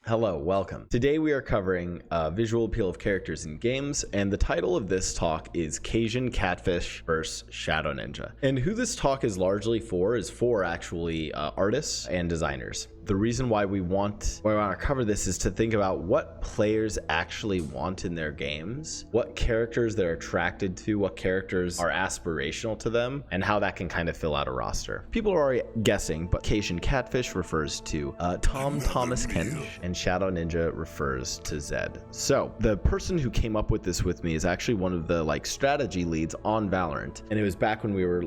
Hello, welcome. Today we are covering visual appeal of characters in games, and the title of this talk is Cajun Catfish vs. Shadow Ninja. And who this talk is largely for is for actually artists and designers. The reason why we want to cover this is to think about what players actually want in their games, what characters they're attracted to, what characters are aspirational to them, and how that can kind of fill out a roster. People are already guessing, but Cajun Catfish refers to Thomas Kench, and Shadow Ninja refers to Zed. So the person who came up with this with me is actually one of the strategy leads on Valorant, and it was back when we were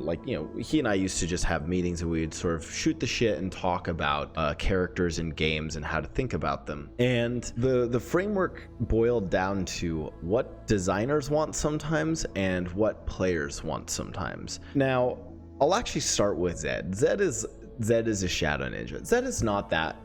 he and I used to just have meetings and we'd sort of shoot the shit and talk about characters in games and how to think about them. And the framework boiled down to what designers want sometimes and what players want sometimes. Now, I'll actually start with Zed. Zed is a Shadow Ninja. Zed is not that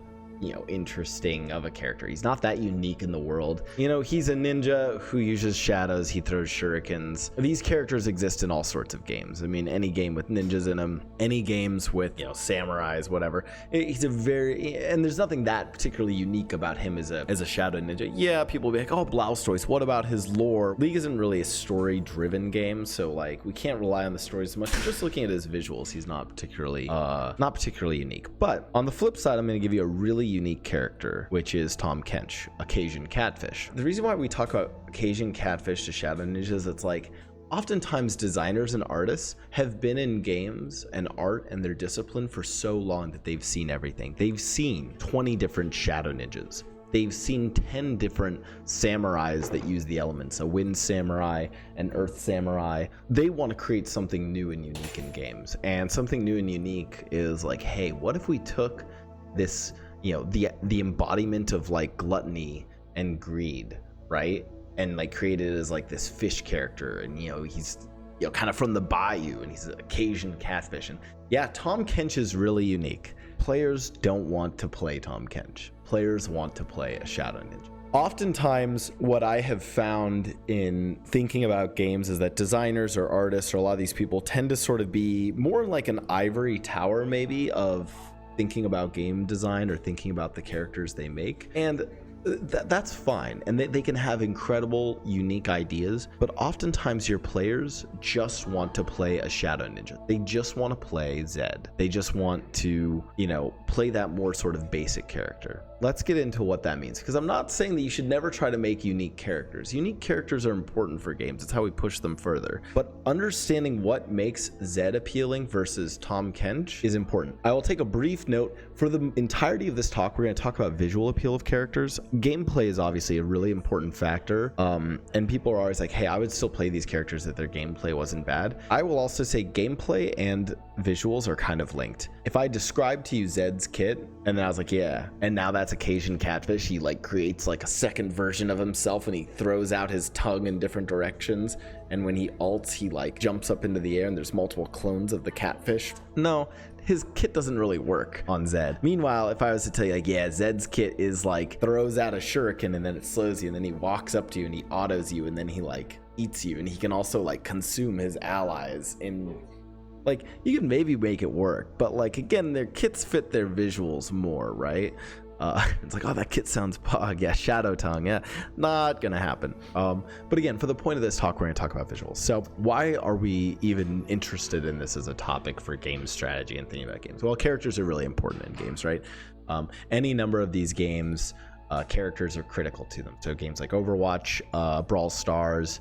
interesting of a character. He's not that unique in the world. He's a ninja who uses shadows. He throws shurikens. These characters exist in all sorts of games. I mean, any game with ninjas in them, any games with samurais, whatever. He's and there's nothing that particularly unique about him as a shadow ninja. Yeah, people will be like, oh, Blastoise, what about his lore? League isn't really a story-driven game, so we can't rely on the stories as much. Just looking at his visuals, he's not particularly unique. But on the flip side, I'm going to give you a really unique character, which is Tom Kench, a Cajun Catfish. The reason why we talk about Cajun Catfish to Shadow Ninja is it's oftentimes designers and artists have been in games and art and their discipline for so long that they've seen everything. They've seen 20 different Shadow Ninjas. They've seen 10 different samurais that use the elements, a wind samurai, an earth samurai. They want to create something new and unique in games. And something new and unique is hey, what if we took this the embodiment of gluttony and greed, right, and created it as this fish character, and he's kind of from the bayou, and he's a Cajun Catfish. And yeah, Tom Kench is really unique. Players don't want to play Tom Kench. Players want to play a Shadow Ninja. Oftentimes, what I have found in thinking about games is that designers or artists or a lot of these people tend to sort of be more like an ivory tower, maybe, of thinking about game design or thinking about the characters they make. And that's fine, and they can have incredible, unique ideas, but oftentimes your players just want to play a Shadow Ninja. They just want to play Zed. They just want to, play that more sort of basic character. Let's get into what that means, because I'm not saying that you should never try to make unique characters. Unique characters are important for games. It's how we push them further. But understanding what makes Zed appealing versus Tom Kench is important. I will take a brief note. For the entirety of this talk, we're going to talk about visual appeal of characters. Gameplay is obviously a really important factor, and people are always hey, I would still play these characters if their gameplay wasn't bad. I will also say gameplay and visuals are kind of linked. If I describe to you Zed's kit, and then I was yeah, and now that's a Cajun Catfish, he creates a second version of himself, and he throws out his tongue in different directions, and when he ults, he jumps up into the air, and there's multiple clones of the catfish. No, his kit doesn't really work on Zed. Meanwhile, if I was to tell you yeah, Zed's kit is throws out a shuriken and then it slows you, and then he walks up to you and he autos you, and then he eats you, and he can also consume his allies in you can maybe make it work, but again, their kits fit their visuals more, right? It's oh, that kit sounds pog. Yeah, Shadow Tongue. Yeah, not gonna happen. But again, for the point of this talk, we're gonna talk about visuals. So why are we even interested in this as a topic for game strategy and thinking about games? Well, characters are really important in games, right? Any number of these games, characters are critical to them. So games like OverWatch, Brawl Stars,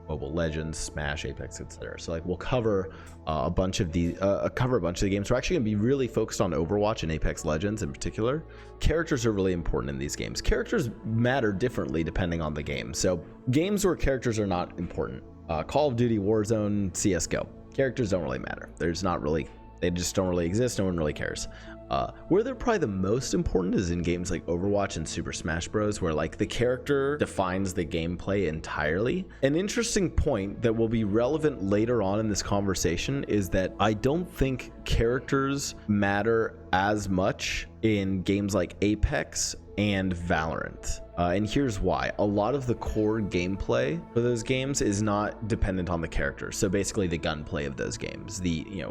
Mobile Legends, Smash, Apex, etc. So we'll cover a bunch of the games. We're actually going to be really focused on Overwatch and Apex Legends in particular. Characters are really important in these games. Characters matter differently depending on the game. So games where characters are not important, Call of Duty, Warzone, CS:GO, characters don't really matter. They just don't really exist. No one really cares. Where they're probably the most important is in games like Overwatch and Super Smash Bros, where the character defines the gameplay entirely. An interesting point that will be relevant later on in this conversation is that I don't think characters matter as much in games like Apex and Valorant. And here's why. A lot of the core gameplay for those games is not dependent on the characters. So basically the gunplay of those games.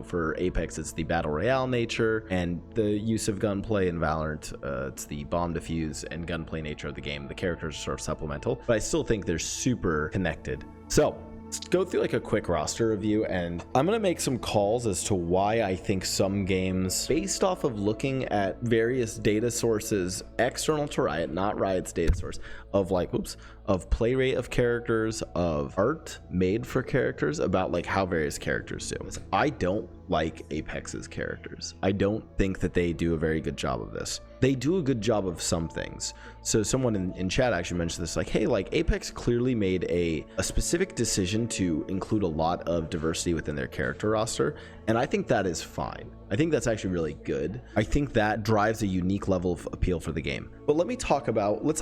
For Apex, it's the battle royale nature and the use of gunplay. In Valorant, it's the bomb defuse and gunplay nature of the game. The characters are sort of supplemental, but I still think they're super connected. So let's go through like a quick roster review, and I'm going to make some calls as to why I think some games, based off of looking at various data sources external to Riot, not Riot's data source, of like, of play rate of characters, of art made for characters, about like how various characters do. I don't like Apex's characters. I don't think that they do a very good job of this. They do a good job of some things. So someone in chat actually mentioned this, like, hey, like Apex clearly made a specific decision to include a lot of diversity within their character roster, and I think that is fine. I think that's actually really good. I think that drives a unique level of appeal for the game. But let's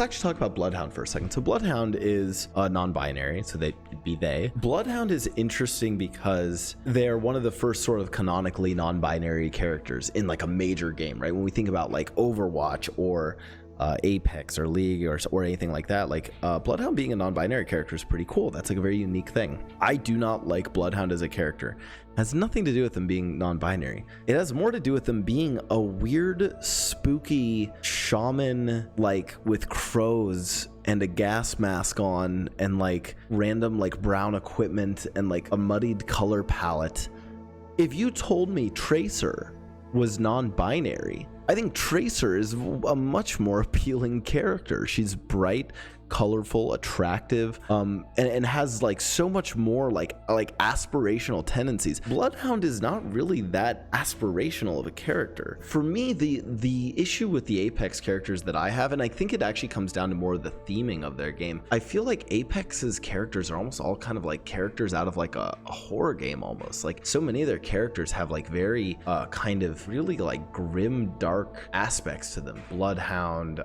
actually talk about Bloodhound for a second. So Bloodhound is non-binary, so they'd be they. Bloodhound is interesting because they're one of the first sort of canonically non-binary characters in like a major game, right? When we think about like Overwatch or Apex or League or anything like that, like Bloodhound being a non-binary character is pretty cool. That's like a very unique thing. I do not like Bloodhound as a character. It has nothing to do with them being non-binary. It has more to do with them being a weird, spooky shaman, like with crows and a gas mask on and like random like brown equipment and like a muddied color palette. If you told me Tracer was non-binary, I think Tracer is a much more appealing character. She's bright, colorful, attractive, and has like so much more like aspirational tendencies. Bloodhound is not really that aspirational of a character. For me, the issue with the Apex characters that I have, and I think it actually comes down to more of the theming of their game, I feel like Apex's characters are almost all kind of like characters out of like a horror game almost. Like so many of their characters have like very kind of really like grim, dark aspects to them. Bloodhound,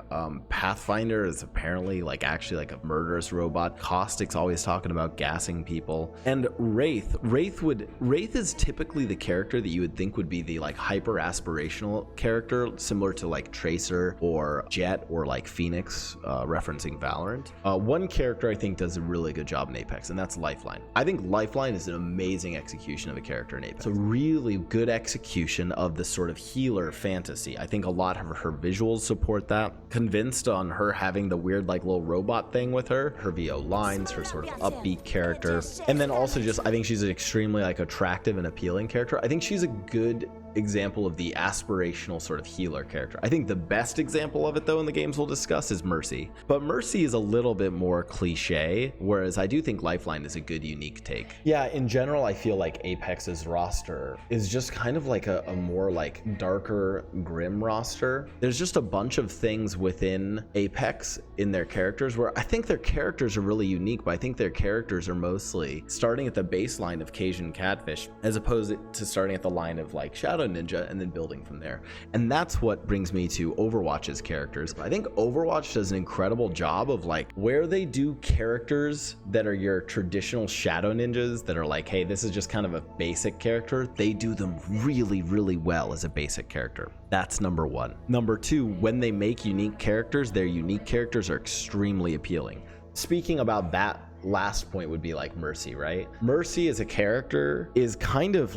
Pathfinder is apparently like actually like a murderous robot. Caustic's always talking about gassing people. And Wraith is typically the character that you would think would be the like hyper aspirational character, similar to like Tracer or Jet or like Phoenix, referencing Valorant. One character I think does a really good job in Apex, and that's Lifeline. I think Lifeline is an amazing execution of a character in Apex. It's a really good execution of the sort of healer fantasy. I think a lot of her visuals support that. Convinced on her having the weird like little robot thing with her VO lines, her sort of upbeat character, and then also just I think she's an extremely like attractive and appealing character. I think she's a good example of the aspirational sort of healer character. I think the best example of it though in the games we'll discuss is Mercy, but Mercy is a little bit more cliche, whereas I do think Lifeline is a good unique take. Yeah, in general I feel like Apex's roster is just kind of like a more like darker, grim roster. There's just a bunch of things within Apex in their characters where I think their characters are really unique, but I think their characters are mostly starting at the baseline of Cajun Catfish as opposed to starting at the line of like Shadow Ninja and then building from there. And that's what brings me to Overwatch's characters. I think Overwatch does an incredible job of like where they do characters that are your traditional Shadow Ninjas that are like, hey, this is just kind of a basic character. They do them really, really well as a basic character. That's number one. Number two, when they make unique characters, their unique characters are extremely appealing. Speaking about that last point would be like Mercy, right? Mercy as a character is kind of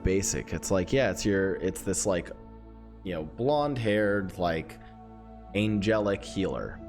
basic. It's like, yeah, it's this like, you know, blonde haired, like angelic healer.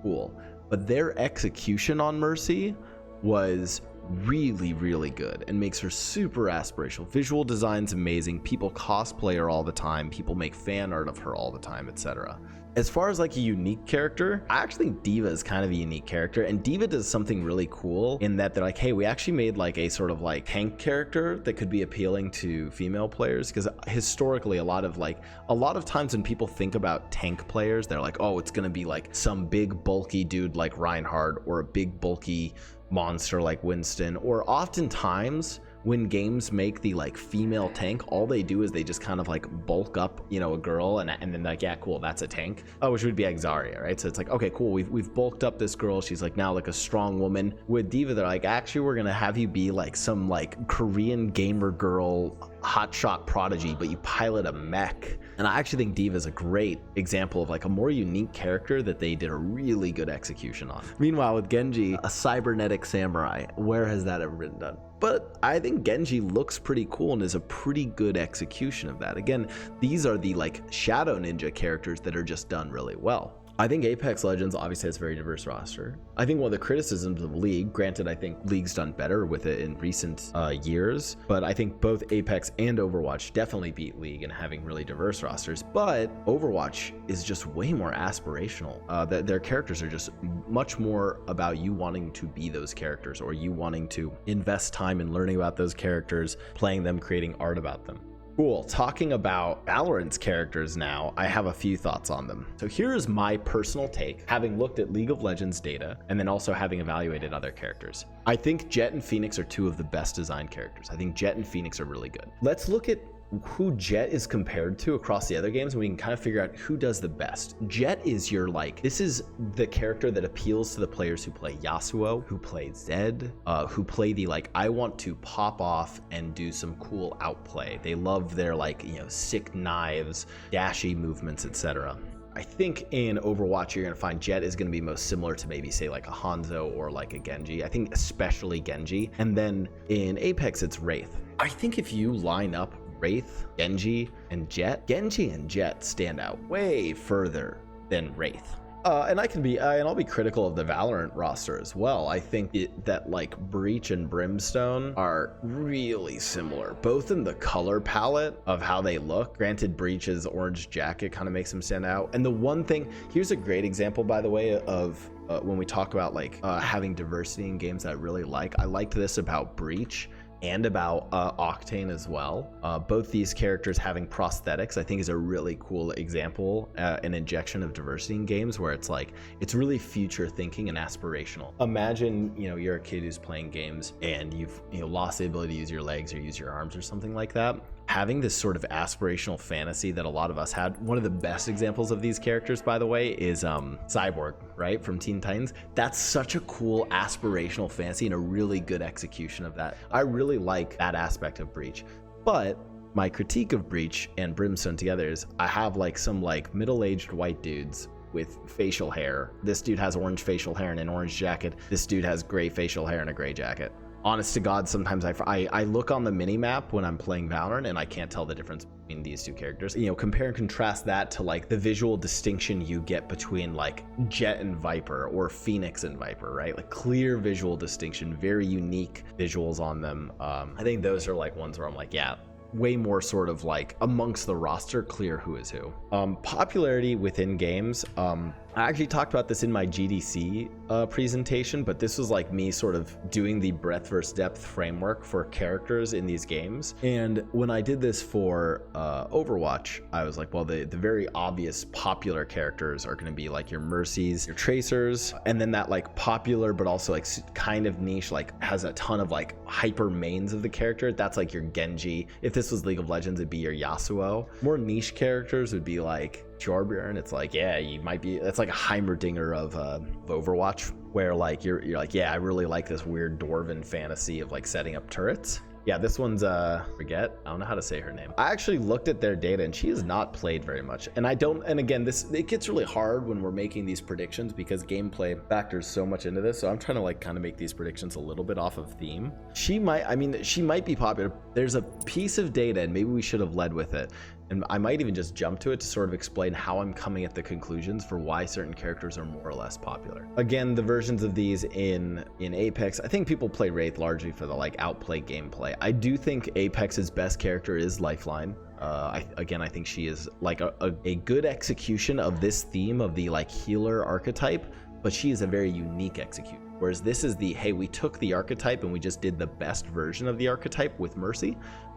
Cool. But their execution on Mercy was really, really good and makes her super aspirational. Visual design's amazing. People cosplay her all the time. People make fan art of her all the time, etc. As far as like a unique character, I actually think D.Va is kind of a unique character, and D.Va does something really cool in that they're like, hey, we actually made like a sort of like tank character that could be appealing to female players, because historically a lot of times when people think about tank players, they're like, oh, it's gonna be like some big bulky dude like Reinhardt or a big bulky monster like Winston, or oftentimes when games make the like female tank, all they do is they just kind of like bulk up, you know, a girl, and then like, yeah, cool, that's a tank, which would be Exaria, right? So it's like, okay, cool, we've bulked up this girl, she's like now like a strong woman. With D.Va, they're like, actually, we're gonna have you be like some like Korean gamer girl hotshot prodigy, but you pilot a mech. And I actually think D.Va is a great example of like a more unique character that they did a really good execution on. Meanwhile, with Genji, a cybernetic samurai, where has that ever been done? But I think Genji looks pretty cool and is a pretty good execution of that. Again, these are the like Shadow Ninja characters that are just done really well. I think Apex Legends obviously has a very diverse roster. I think one of the criticisms of League, granted I think League's done better with it in recent years, but I think both Apex and Overwatch definitely beat League in having really diverse rosters. But Overwatch is just way more aspirational. Their characters are just much more about you wanting to be those characters, or you wanting to invest time in learning about those characters, playing them, creating art about them. Cool. Talking about Valorant's characters now, I have a few thoughts on them. So here's my personal take, having looked at League of Legends data and then also having evaluated other characters. I think Jett and Phoenix are two of the best designed characters. I think Jett and Phoenix are really good. Let's look at who Jett is compared to across the other games, and we can kind of figure out who does the best. Jett is your like, this is the character that appeals to the players who play Yasuo, who play Zed, who play the like, I want to pop off and do some cool outplay. They love their like, you know, sick knives, dashy movements, etc. I think in Overwatch, you're going to find Jett is going to be most similar to maybe say like a Hanzo or like a Genji. I think especially Genji. And then in Apex, it's Wraith. I think if you line up Wraith, Genji, and Jett, Genji and Jett stand out way further than Wraith. And I'll be critical of the Valorant roster as well. I think that like Breach and Brimstone are really similar, both in the color palette of how they look. Granted, Breach's orange jacket kind of makes them stand out. And the one thing, here's a great example, by the way, of when we talk about like having diversity in games that I really like. I liked this about Breach and about Octane as well. Both these characters having prosthetics, I think, is a really cool example, an injection of diversity in games where it's like, it's really future thinking and aspirational. Imagine, you know, you're a kid who's playing games and you've lost the ability to use your legs or use your arms or something like that. Having this sort of aspirational fantasy that a lot of us had. One of the best examples of these characters, by the way, is Cyborg, right, from Teen Titans. That's such a cool aspirational fantasy and a really good execution of that. I really like that aspect of Breach. But my critique of Breach and Brimstone together is I have like some like middle-aged white dudes with facial hair. This dude has orange facial hair and an orange jacket. This dude has gray facial hair and a gray jacket. Honest to God, sometimes I look on the mini map when I'm playing Valorant and I can't tell the difference between these two characters. You know, compare and contrast that to like the visual distinction you get between like Jett and Viper or Phoenix and Viper, right? Like clear visual distinction, very unique visuals on them. I think those are like ones where I'm like, yeah, way more sort of like amongst the roster, clear who is who. Popularity within games. I actually talked about this in my GDC presentation, but this was like me sort of doing the breadth versus depth framework for characters in these games. And when I did this for Overwatch, I was like, well, the very obvious popular characters are going to be like your Mercies, your Tracers, and then that like popular but also like kind of niche, like has a ton of like hyper mains of the character. That's like your Genji. If this was League of Legends, it'd be your Yasuo. More niche characters would be like Torbjorn. It's like, yeah, you might be, that's like a Heimerdinger of Overwatch, where like you're like, yeah, I really like this weird dwarven fantasy of like setting up turrets. Yeah, this one's I don't know how to say her name. I actually looked at their data and she has not played very much. And again, it gets really hard when we're making these predictions because gameplay factors so much into this. So I'm trying to like kind of make these predictions a little bit off of theme. She might be popular. There's a piece of data and maybe we should have led with it. And I might even just jump to it to sort of explain how I'm coming at the conclusions for why certain characters are more or less popular. Again, the versions of these in Apex, I think people play Wraith largely for the like outplay gameplay. I do think Apex's best character is Lifeline. I think she is like a good execution of this theme of the like healer archetype, but she is a very unique execution. Whereas this is the, hey, we took the archetype and we just did the best version of the archetype with Mercy.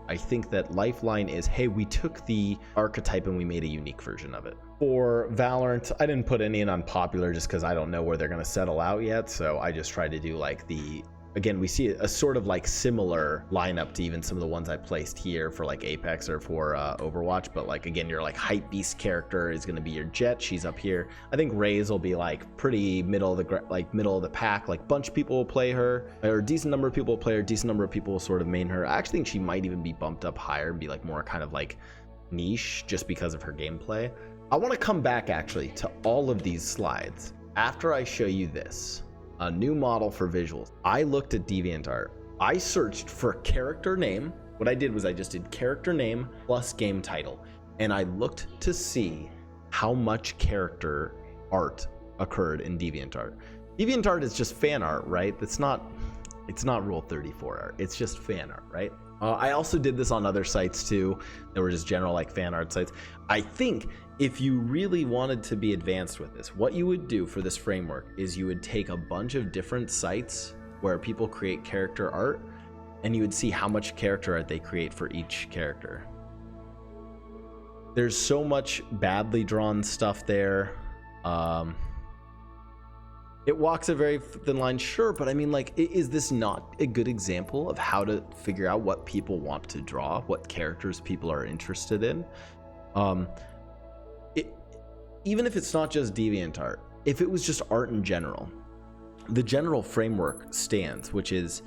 I think that Lifeline is, hey, we took the archetype and we made a unique version of it. For Valorant, I didn't put any in unpopular just because I don't know where they're going to settle out yet. So I just tried to do like the again, we see a sort of like similar lineup to even some of the ones I placed here for like Apex or for Overwatch. But like, again, your like hype beast character is going to be your Jet. She's up here. I think Raze will be like pretty middle of the pack. Like bunch of people will play her, or a decent number of people will play her. Decent number of people will sort of main her. I actually think she might even be bumped up higher and be like more kind of like niche just because of her gameplay. I want to come back actually to all of these slides after I show you this, a new model for visuals. I looked at DeviantArt. I searched for character name. What I did was I just did character name plus game title, and I looked to see how much character art occurred in DeviantArt. DeviantArt is just fan art, right? It's not Rule 34 art. It's just fan art, right? I also did this on other sites too. There were just general like fan art sites. I think if you really wanted to be advanced with this, what you would do for this framework is you would take a bunch of different sites where people create character art, and you would see how much character art they create for each character. There's so much badly drawn stuff there. It walks a very thin line, sure, but I mean, like, is this not a good example of how to figure out what people want to draw, what characters people are interested in? Even if it's not just DeviantArt, if it was just art in general, the general framework stands, which is,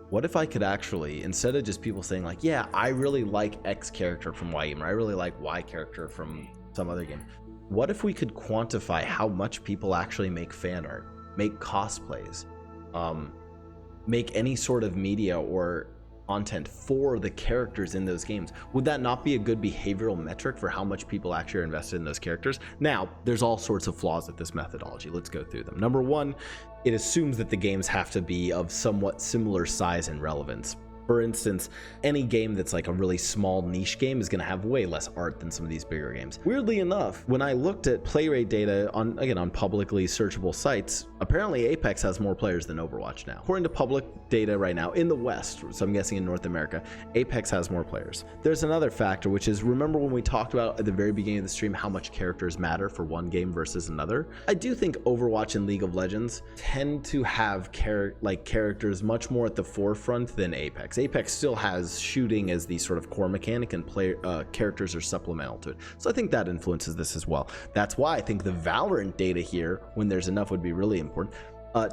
what if I could actually, instead of just people saying like, yeah, I really like X character from Y game, or I really like Y character from some other game, what if we could quantify how much people actually make fan art, make cosplays, make any sort of media or content for the characters in those games? Would that not be a good behavioral metric for how much people actually are invested in those characters? Now, there's all sorts of flaws with this methodology. Let's go through them. Number one, it assumes that the games have to be of somewhat similar size and relevance. For instance, any game that's like a really small niche game is going to have way less art than some of these bigger games. Weirdly enough, when I looked at play rate data on publicly searchable sites, apparently Apex has more players than Overwatch now. According to public data right now in the West, so I'm guessing in North America, Apex has more players. There's another factor, which is, remember when we talked about at the very beginning of the stream how much characters matter for one game versus another? I do think Overwatch and League of Legends tend to have characters much more at the forefront than Apex. Apex still has shooting as the sort of core mechanic, and characters are supplemental to it. So I think that influences this as well. That's why I think the Valorant data here, when there's enough, would be really important.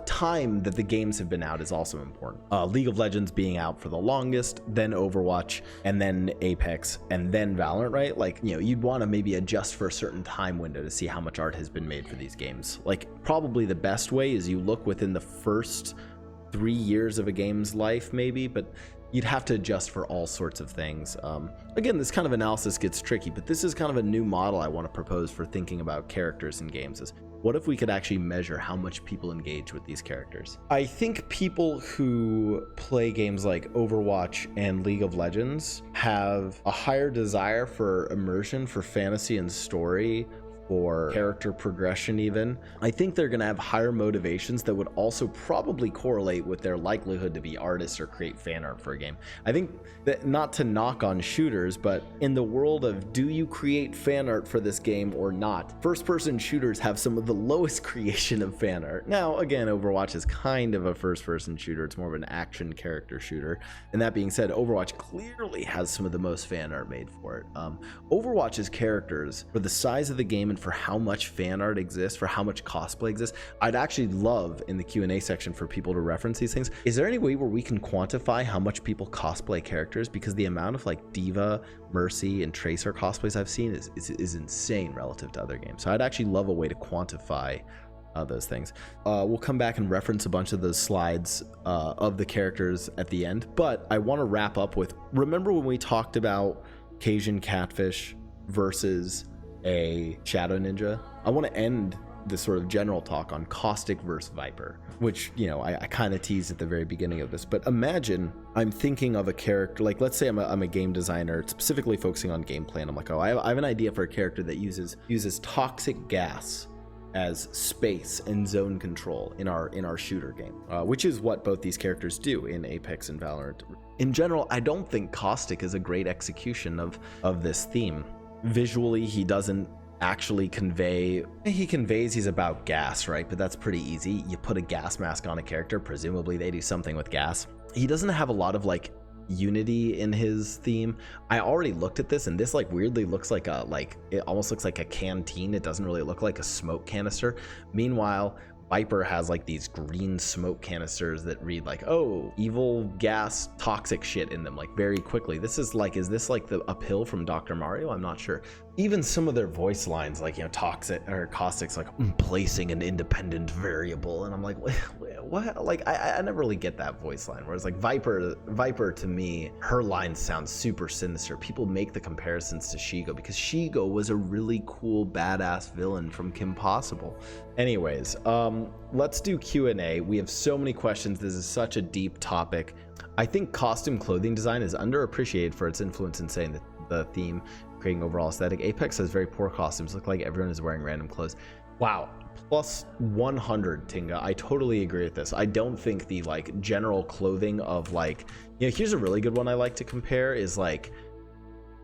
Time that the games have been out is also important. League of Legends being out for the longest, then Overwatch, and then Apex, and then Valorant, right? Like, you know, you'd want to maybe adjust for a certain time window to see how much art has been made for these games. Like, probably the best way is you look within the first 3 years of a game's life, maybe, but you'd have to adjust for all sorts of things. Again, this kind of analysis gets tricky, but this is kind of a new model I want to propose for thinking about characters in games. Is what if we could actually measure how much people engage with these characters? I think people who play games like Overwatch and League of Legends have a higher desire for immersion, for fantasy and story, or character progression even. I think they're going to have higher motivations that would also probably correlate with their likelihood to be artists or create fan art for a game. I think that, not to knock on shooters, but in the world of do you create fan art for this game or not, first-person shooters have some of the lowest creation of fan art. Now, again, Overwatch is kind of a first-person shooter. It's more of an action character shooter. And that being said, Overwatch clearly has some of the most fan art made for it. Overwatch's characters, for the size of the game and for how much fan art exists, for how much cosplay exists, I'd actually love in the Q&A section for people to reference these things. Is there any way where we can quantify how much people cosplay characters? Because the amount of like Diva, Mercy, and Tracer cosplays I've seen is insane relative to other games. So I'd actually love a way to quantify those things. We'll come back and reference a bunch of those slides of the characters at the end, but I want to wrap up with, remember when we talked about Cajun Catfish versus a Shadow Ninja? I want to end this sort of general talk on Caustic versus Viper, which, you know, I kind of teased at the very beginning of this. But imagine I'm thinking of a character, like let's say I'm a game designer specifically focusing on gameplay, and I'm like, oh, I have an idea for a character that uses toxic gas as space and zone control in our shooter game, which is what both these characters do in Apex and Valorant. In general, I don't think Caustic is a great execution of this theme. Visually, he doesn't actually convey. He conveys he's about gas, right? But that's pretty easy. You put a gas mask on a character, presumably they do something with gas. He doesn't have a lot of like unity in his theme. I already looked at this, and this like weirdly looks like a, like, it almost looks like a canteen. It doesn't really look like a smoke canister. Meanwhile, Viper has like these green smoke canisters that read like, oh, evil gas toxic shit in them, like very quickly. This is like, is this like a pill from Dr. Mario? I'm not sure. Even some of their voice lines, like, you know, Toxic or Caustic's like, placing an independent variable, and I'm like, what? Like, I never really get that voice line. Whereas like Viper to me, her lines sound super sinister. People make the comparisons to Shigo because Shigo was a really cool badass villain from Kim Possible. Anyways, let's do Q&A. We have so many questions. This is such a deep topic. I think costume clothing design is underappreciated for its influence in saying the theme, creating overall aesthetic. Apex has very poor costumes, look like everyone is wearing random clothes. Wow, plus 100, Tinga. I totally agree with this. I don't think the like general clothing of like, you know, here's a really good one I like to compare is like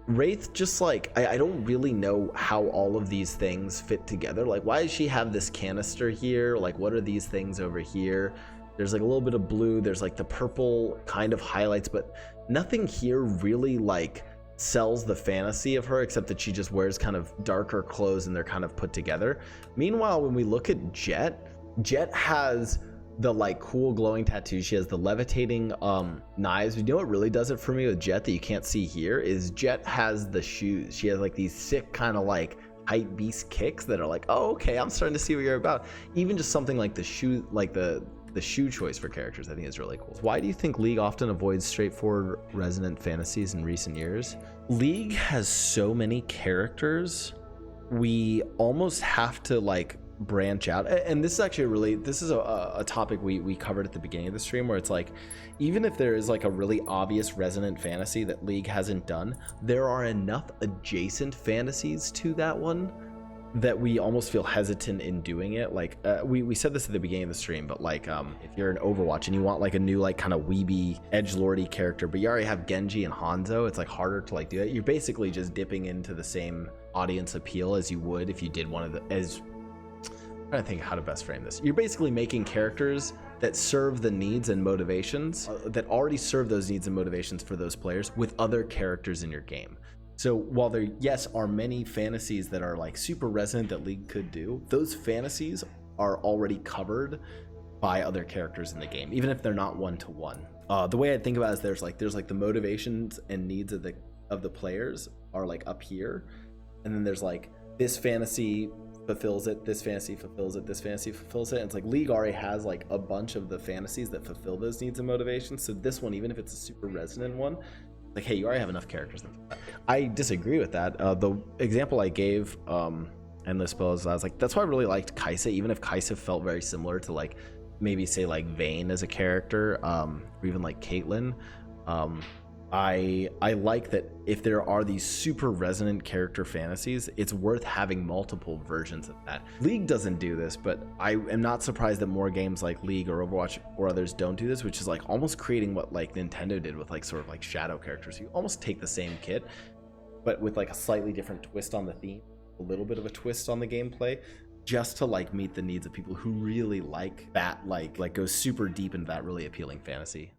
Wraith. Just like, I don't really know how all of these things fit together. Like, why does she have this canister here? Like, what are these things over here? There's like a little bit of blue, there's like the purple kind of highlights, but nothing here really like sells the fantasy of her, except that she just wears kind of darker clothes and they're kind of put together. Meanwhile, when we look at Jet has the like cool glowing tattoos. She has the levitating knives. You know what really does it for me with Jet that you can't see here is Jet has the shoes. She has like these sick kind of like hype beast kicks that are like, oh, okay, I'm starting to see what you're about. Even just something like the shoe, like the shoe choice for characters, I think is really cool. Why do you think League often avoids straightforward resonant fantasies in recent years? League has so many characters, we almost have to like branch out. And this is actually this is a topic we covered at the beginning of the stream, where it's like, even if there is like a really obvious resonant fantasy that League hasn't done, there are enough adjacent fantasies to that one that we almost feel hesitant in doing it. Like we said this at the beginning of the stream, but like if you're in Overwatch and you want like a new like kind of weeby edgelordy character, but you already have Genji and Hanzo, it's like harder to like do that. You're basically just dipping into the same audience appeal as you would if you did one of the, I'm trying to think how to best frame this. You're basically making characters that serve the needs and motivations that already serve those needs and motivations for those players with other characters in your game. So while there, yes, are many fantasies that are like super resonant that League could do, those fantasies are already covered by other characters in the game, even if they're not one-to-one. The way I think about it is there's like the motivations and needs of the players are like up here, and then there's like this fantasy fulfills it, this fantasy fulfills it, this fantasy fulfills it. And it's like League already has like a bunch of the fantasies that fulfill those needs and motivations. So this one, even if it's a super resonant one, like, hey, you already have enough characters. I disagree with that. The example I gave, Endless Spells, I was like, that's why I really liked Kaisa, even if Kaisa felt very similar to like maybe say like Vayne as a character, or even like Caitlyn. I like that if there are these super resonant character fantasies, it's worth having multiple versions of that. League doesn't do this, but I am not surprised that more games like League or Overwatch or others don't do this, which is like almost creating what like Nintendo did with like sort of like shadow characters. You almost take the same kit, but with like a slightly different twist on the theme, a little bit of a twist on the gameplay, just to like meet the needs of people who really like that, like goes super deep into that really appealing fantasy.